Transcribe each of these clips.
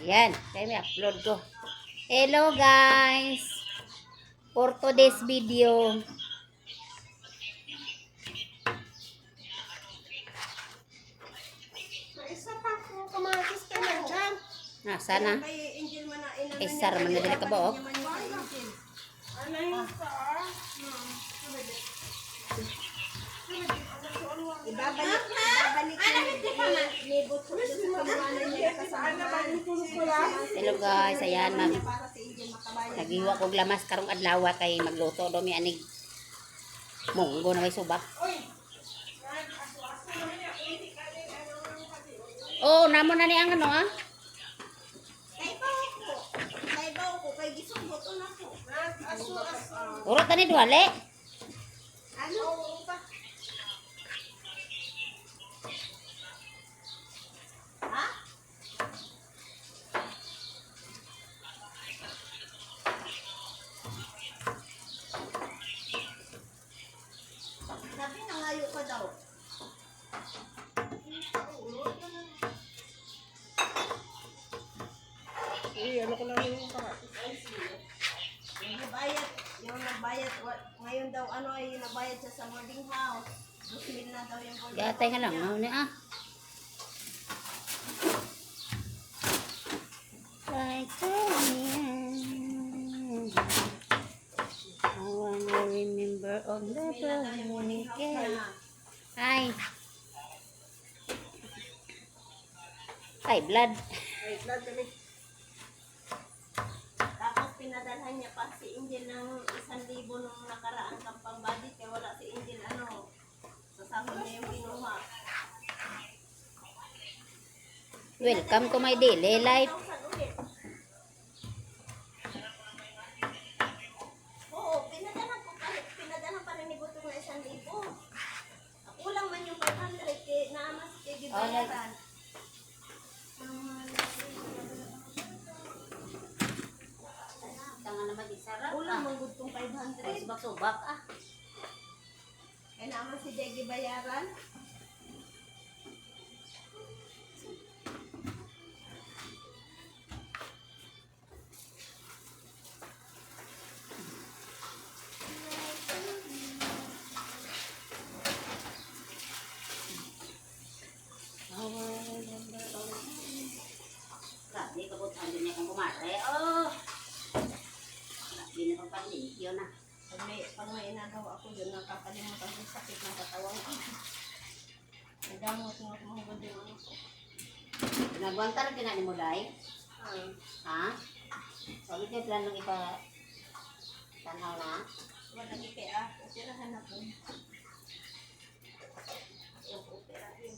Yan, kaya may upload ko. Hello guys! For today's video. Isa pa kung kamatis ka na dyan. Sana. Isar man na dili ka ba, oh? Ano yung star? Ibabalik ni Buto sa pangwanan niya kasama. Hello guys, ayan mag nagiwa kog lamas karong adlaw kay magluto do mi anig munggo na may subak. Oh, namo na ni ang ano ah. Kay bawo ko kay gisugot na ko. Urot na ni duwale. Ano? Ha? Sabi na ngayo ka daw. Ano ko lang yung kamatis. Yung nagbayad, ngayon daw ano ay nabayad siya sa boarding house. 2,000 na daw yung boarding house. Gatay nga lang ano ni ah. Like I wanna remember on the morning care. Hi. Hi, blood. Ay, blood kami. Tapos pinadalhan niya pa si Angel ng 1,000 nung nakaraan kampang budget kaya wala si Angel ano. Sasahod niya yung kinuha. Welcome to my daily life. 1,000 ulit. Oo, pinadalhan pa rin ni Butong na 1,000. Kulang man yung 500 kaya naamas kay gibayaran. Tangan naman isarap. Kulang man gudtong 500. Subak-subak ah. Kaya naman si Jeggy bayaran. Grabe, kabutan din niya kung kumare. Oh! Grabe na pang panlimpyo na. Pag may inagawa ako yun, nakakalimutan yung sakit ng katawan ko. Nagamot nga kung mga din ano ko. Nagwanta rin kinani mo, Day? Ha? Sabi niya planong ipa tanaw na? Wala kaya, operahan ako. Yung operahin.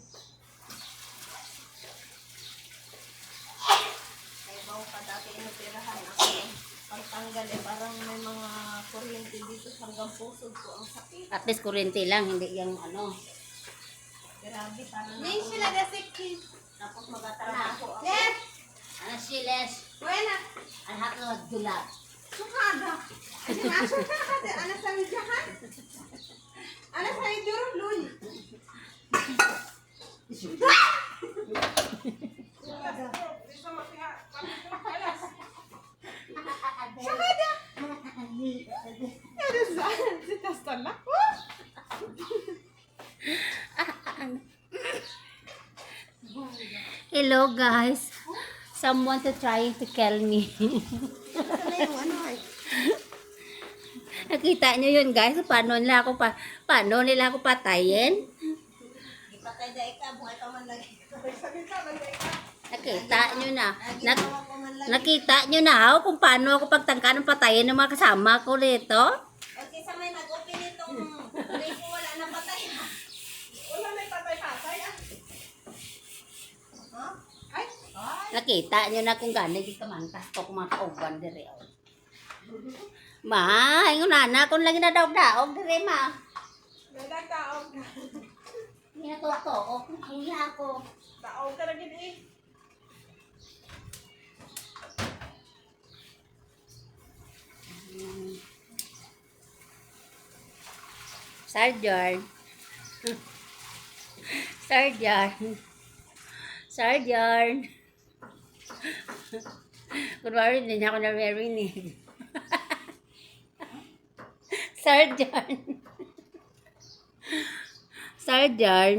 Kaya bago pa dati inoperahan ako. Pagtanggal parang may mga kuryente dito hanggang pusod ko ang sakit. At least kurente lang, hindi yung ano. Grabe, parang Ngayon sila gasikti. tapos magatrabaho ako. Yes! Ano siles? Buena. Ang hatlo nagdulat. Sukada. Sukada. Ano sa widyahan? Ano sa iduro? Luy. Sukada. Ano sa? Si Tastala? Hello guys. Someone to trying to kill me. Ano yung ano ay? Nakita nyo yun guys, paano nila ako patayin? Ipatay da ika, buhay pa man lagi. Nakita nyo na. Ginawa ko man lagi. Nakita nyo na kung paano ako pagtangka ng patayin ng mga kasama ko rito. Okay, sa may nag-open itong ko wala na patay. Wala may patay-patay ah. Ha? Ay. Nakita nyo na kung gano'n di kamantas to kung mga kauban dire. Ma, yung nana, kung lagi na daog-daog dire ma. Nagataog. Hindi na to, hindi ako. Taog ka na gid eh. Sarjan. Sarjan. Sarjan. Kunwari, hindi niya ako naririnig. Sarjan. Sarjan.